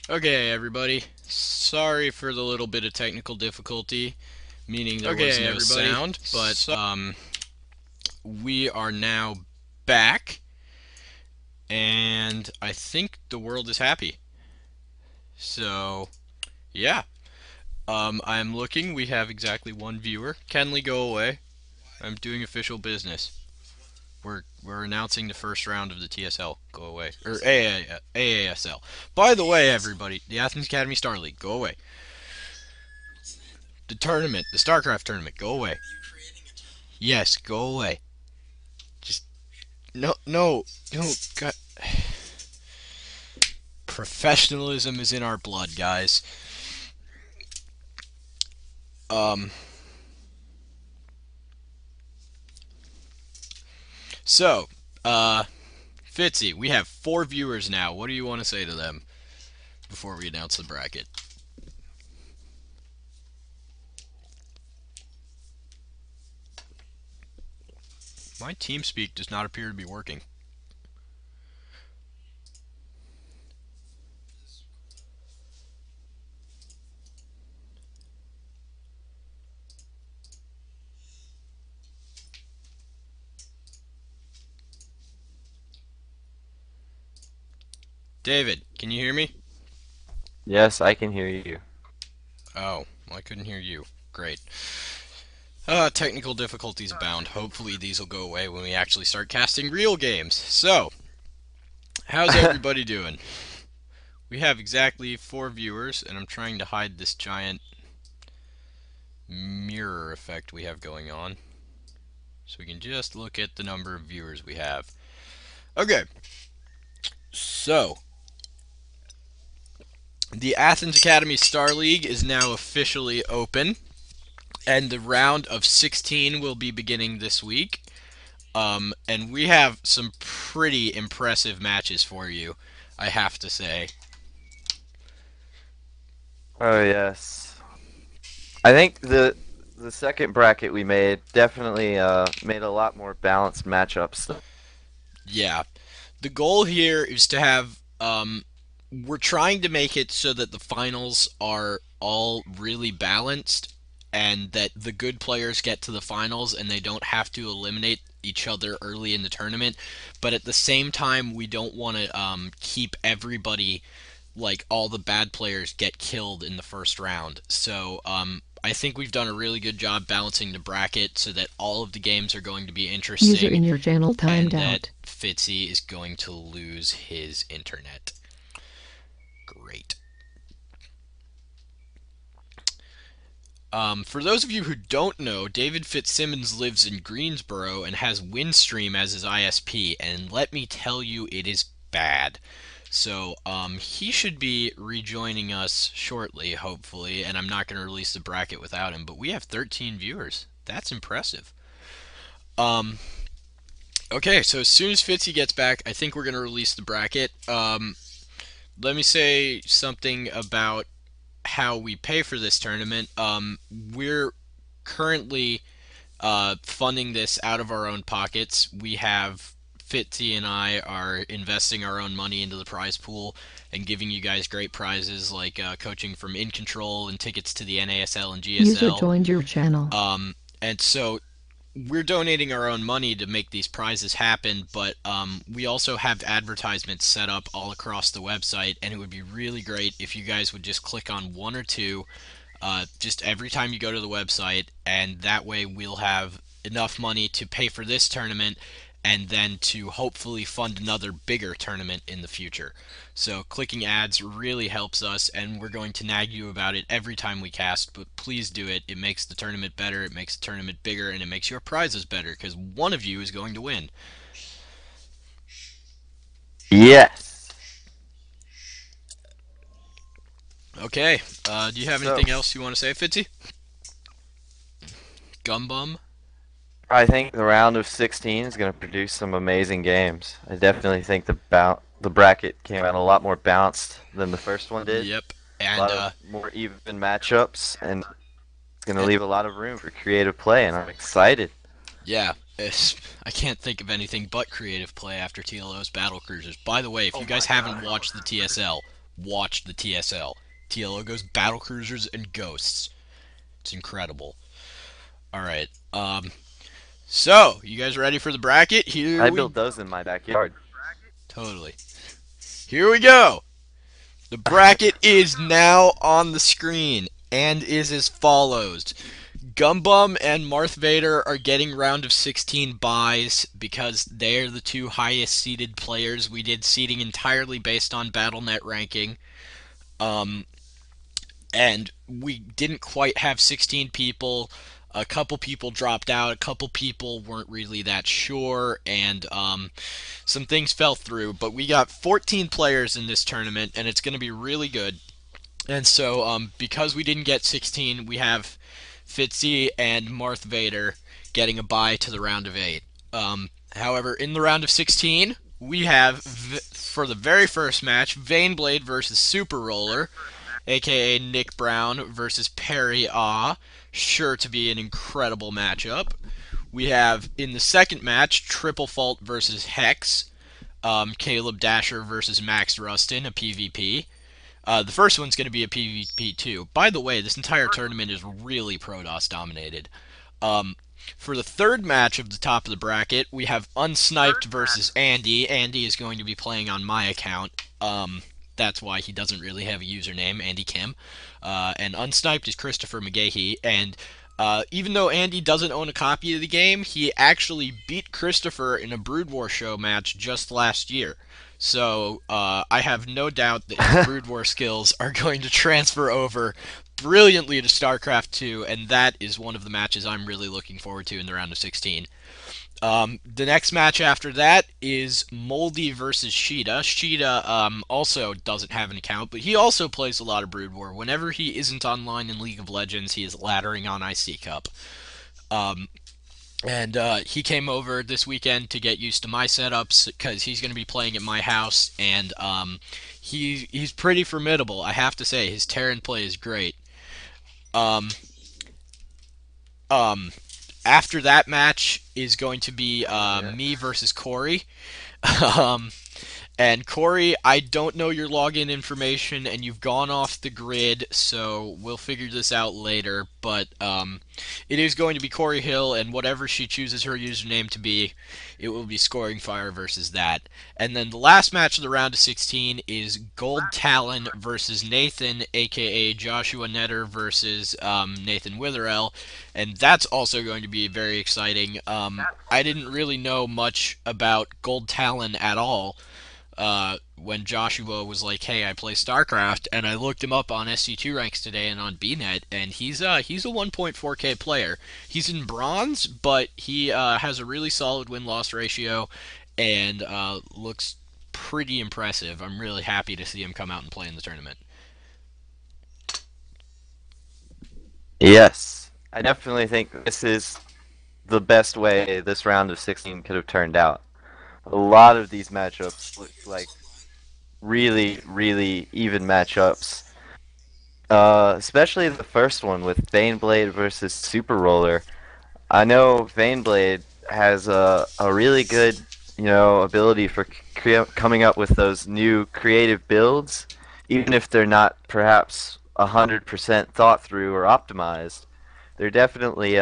Okay, everybody. Sorry for the little bit of technical difficulty, meaning there was no sound, but we are now back, and I think the world is happy. So, yeah. I'm looking. We have exactly one viewer. Kenley, go away. I'm doing official business. We're announcing the first round of the TSL. Go away. Or AASL. By the way, everybody, the Athens Academy Star League. Go away. The tournament, the StarCraft tournament. Go away. Yes, go away. Just no. God. Professionalism is in our blood, guys. Um. So, Fitzy, we have 4 viewers now. What do you want to say to them before we announce the bracket? My TeamSpeak does not appear to be working. David, can you hear me? Yes, I can hear you. Oh, well, I couldn't hear you. Great. Technical difficulties abound. Hopefully these will go away when we actually start casting real games. So, how's everybody doing? We have exactly 4 viewers, and I'm trying to hide this giant mirror effect we have going on. So we can just look at the number of viewers we have. Okay, so the Athens Academy Star League is now officially open, and the round of 16 will be beginning this week. And we have some pretty impressive matches for you, I have to say. Oh yes. I think the second bracket we made definitely made a lot more balanced matchups. Yeah. The goal here is to have we're trying to make it so that the finals are all really balanced and that the good players get to the finals and they don't have to eliminate each other early in the tournament. But at the same time, we don't want to keep everybody, like all the bad players, get killed in the first round. So I think we've done a really good job balancing the bracket so that all of the games are going to be User interesting in your channel timed and that out. Fitzy is going to lose his internet. Great. For those of you who don't know, David Fitzsimmons lives in Greensboro and has Windstream as his ISP, and let me tell you, it is bad. So, he should be rejoining us shortly, hopefully, and I'm not going to release the bracket without him, but we have 13 viewers. That's impressive. Um, okay, so as soon as Fitzy gets back, I think we're going to release the bracket. Let me say something about how we pay for this tournament. We're currently funding this out of our own pockets. We have Fitzy and I are investing our own money into the prize pool and giving you guys great prizes like coaching from In Control and tickets to the NASL and User GSL. joined your channel. And so we're donating our own money to make these prizes happen, but we also have advertisements set up all across the website, and it would be really great if you guys would just click on one or two just every time you go to the website, and that way we'll have enough money to pay for this tournament and then to hopefully fund another bigger tournament in the future. So clicking ads really helps us, and we're going to nag you about it every time we cast, but please do it. It makes the tournament better, it makes the tournament bigger, and it makes your prizes better, because one of you is going to win. Yes. Okay, do you have So anything else you want to say, Fitzy? Gumbum? I think the round of 16 is going to produce some amazing games. I definitely think the bracket came out a lot more balanced than the first one did. Yep. A And lot of more even matchups, and it's going to leave a lot of room for creative play, and I'm excited. yeah, I can't think of anything but creative play after TLO's Battle Cruisers. By the way, if you guys haven't watched the TSL, watch the TSL. TLO goes battle cruisers and ghosts. It's incredible. All right. So you guys ready for the bracket? Here I we built those in my backyard. totally. Here we go. The bracket is now on the screen and is as follows. Gumbum and Marth Vader are getting round of 16 buys because they're the two highest seeded players. We did seeding entirely based on BattleNet ranking. Um, and we didn't quite have 16 people. A couple people dropped out, a couple people weren't really that sure, and some things fell through. But we got 14 players in this tournament, and it's going to be really good. And so, because we didn't get 16, we have Fitzy and Marth Vader getting a bye to the round of 8. However, in the round of 16, we have, for the very first match, Vaneblade versus Super Roller, aka Nick Brown versus Perry Ah. Sure to be an incredible matchup. We have, in the second match, Triple Fault versus Hex, Caleb Dasher versus Max Rustin, a PvP. The first one's going to be a PvP too. By the way, this entire tournament is really Protoss dominated. Um, for the third match of the top of the bracket, we have Unsniped versus Andy. Andy is going to be playing on my account. That's why he doesn't really have a username, Andy Kim. And Unsniped is Christopher McGahee. And even though Andy doesn't own a copy of the game, he actually beat Christopher in a Brood War show match just last year. So I have no doubt that his Brood War skills are going to transfer over brilliantly to StarCraft 2, and that is one of the matches I'm really looking forward to in the round of 16. The next match after that is Moldy versus Sheeta. Sheeta also doesn't have an account, but he also plays a lot of Brood War. Whenever he isn't online in League of Legends, he is laddering on IC Cup. Um, and he came over this weekend to get used to my setups because he's going to be playing at my house, and he's pretty formidable. I have to say, his Terran play is great. Um, um, After that match is going to be Yeah. me versus Corey. um, and Corey, I don't know your login information, and you've gone off the grid, so we'll figure this out later. But it is going to be Corey Hill, and whatever she chooses her username to be, it will be Scoring Fire versus that. And then the last match of the round of 16 is Gold Talon versus Nathan, aka Joshua Netter versus Nathan Witherell, and that's also going to be very exciting. I didn't really know much about Gold Talon at all when Joshua was like, "Hey, I play StarCraft," and I looked him up on SC2 ranks today and on BNet, and he's a 1.4K player. He's in bronze, but he has a really solid win-loss ratio and looks pretty impressive. I'm really happy to see him come out and play in the tournament. Yes, I definitely think this is the best way this round of 16 could have turned out. A lot of these matchups look like really, really even matchups. Especially the first one with Vaneblade versus Super Roller. I know Vaneblade has a really good, ability for coming up with those new creative builds, even if they're not perhaps 100% thought through or optimized. They're definitely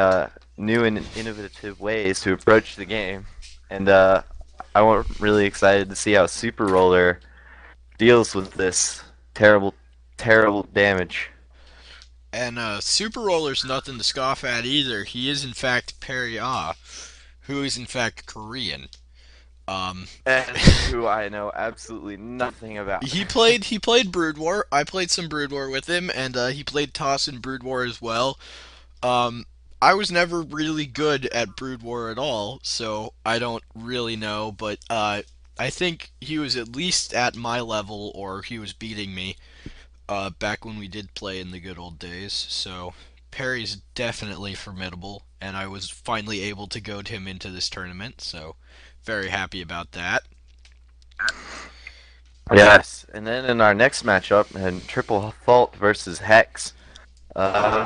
new and innovative ways to approach the game, and I'm really excited to see how Super Roller deals with this terrible, terrible damage. And Super Roller's nothing to scoff at either. He is in fact Perry Ah, who is in fact Korean. Um, And who I know absolutely nothing about. he played Brood War. I played some Brood War with him, and he played Toss in Brood War as well. Um, I was never really good at Brood War at all, so I don't really know. But I think he was at least at my level, or he was beating me back when we did play in the good old days. So Perry's definitely formidable, and I was finally able to goad him into this tournament. So very happy about that. Yes, and then in our next matchup, and Triple Fault versus Hex, uh,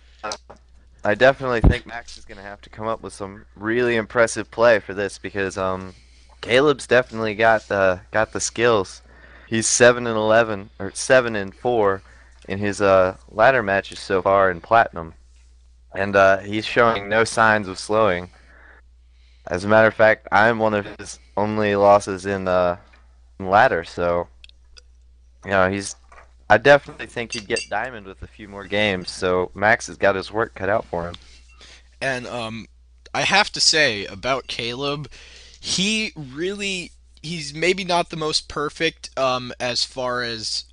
I definitely think Max is going to have to come up with some really impressive play for this because Caleb's definitely got the skills. He's 7-11 or 7-4 in his ladder matches so far in platinum, and he's showing no signs of slowing. As a matter of fact, I'm one of his only losses in ladder, so he's. I definitely think he'd get diamond with a few more games. So Max has got his work cut out for him. And I have to say about Caleb, he really he's maybe not the most perfect as far as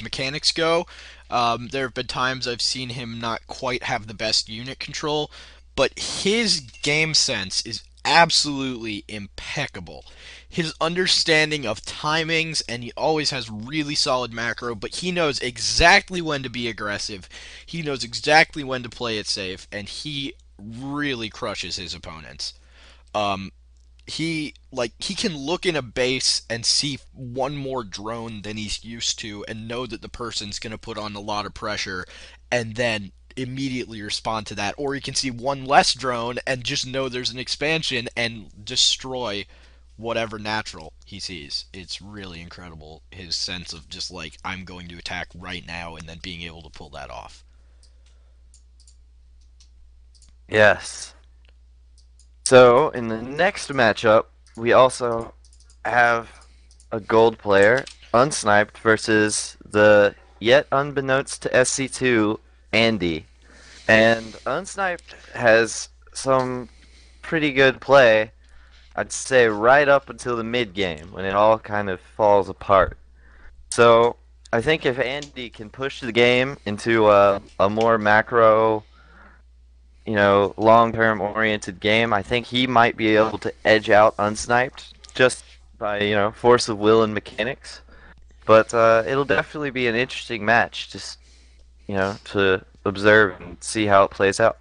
mechanics go. There have been times I've seen him not quite have the best unit control, but his game sense is absolutely impeccable. His understanding of timings, and he always has really solid macro, but he knows exactly when to be aggressive. He knows exactly when to play it safe, and he really crushes his opponents. Um, he can look in a base and see one more drone than he's used to and know that the person's going to put on a lot of pressure and then immediately respond to that, or he can see one less drone and just know there's an expansion and destroy whatever natural he sees. It's really incredible, his sense of just like, I'm going to attack right now, and then being able to pull that off. Yes. So in the next matchup, we also have a gold player, unsniped, versus the yet unbeknownst to SC2, Andy. And unsniped has some pretty good play, I'd say right up until the mid game when it all kind of falls apart. So I think if Andy can push the game into a more macro, long-term oriented game, I think he might be able to edge out unsniped just by, force of will and mechanics. But it'll definitely be an interesting match, just, to observe and see how it plays out.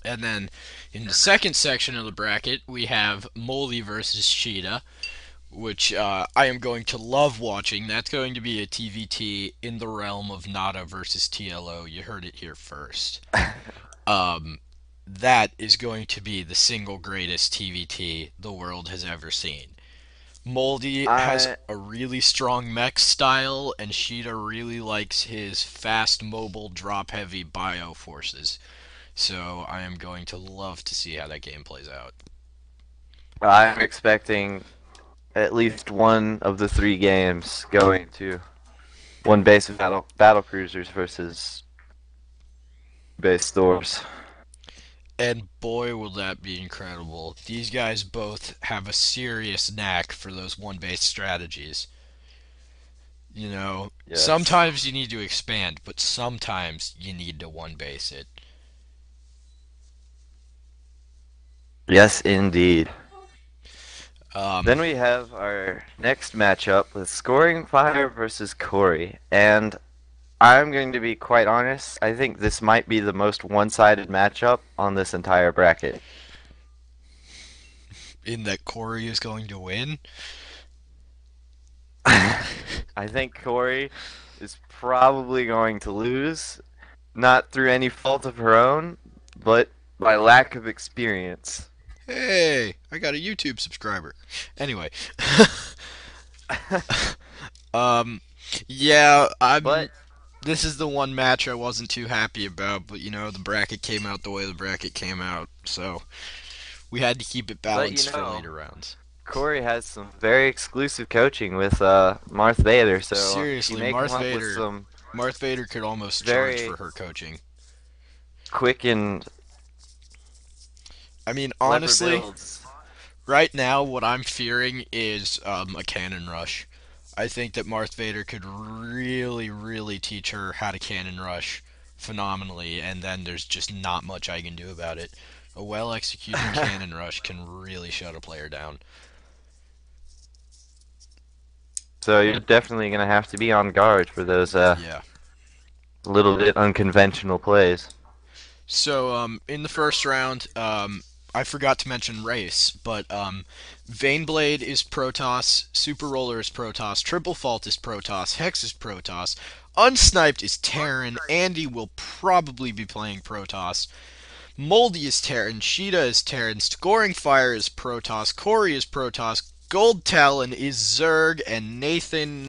And then in the second section of the bracket, we have Moldy versus Sheeta, which I am going to love watching. That's going to be a TVT in the realm of Nada versus TLO. You heard it here first. Um, that is going to be the single greatest TVT the world has ever seen. Moldy has I a really strong mech style, and Sheeta really likes his fast, mobile, drop heavy bio forces. So I am going to love to see how that game plays out. I'm expecting at least one of the three games going to one base battle cruisers versus base Thors. And boy, will that be incredible. These guys both have a serious knack for those one base strategies. Yes. Sometimes you need to expand, but sometimes you need to one base it. Yes, indeed. Um, Then we have our next matchup with Scoring Fire versus Corey. And I'm going to be quite honest, I think this might be the most one-sided matchup on this entire bracket. in that Corey is going to win. I think Corey is probably going to lose, not through any fault of her own, but by lack of experience. Hey, I got a YouTube subscriber. Anyway, um, yeah, I'm. But This is the one match I wasn't too happy about, but the bracket came out the way the bracket came out, so we had to keep it but balanced for later rounds. Corey has some very exclusive coaching with Marth Vader, so she Seriously, may come up with some Marth Vader could almost charge for very her coaching. quick and I mean, clever honestly, builds. right now what I'm fearing is a cannon rush. I think that Marth Vader could really, really teach her how to cannon rush phenomenally, and then there's just not much I can do about it. A well executed cannon rush can really shut a player down. So you're definitely going to have to be on guard for those Yeah. little bit unconventional plays. So, in the first round, I forgot to mention race, but Vaneblade is Protoss, Super Roller is Protoss, Triple Fault is Protoss, Hex is Protoss, Unsniped is Terran, Andy will probably be playing Protoss, Moldy is Terran, Sheeta is Terran, Scoring Fire is Protoss, Corey is Protoss, Gold Talon is Zerg, and Nathan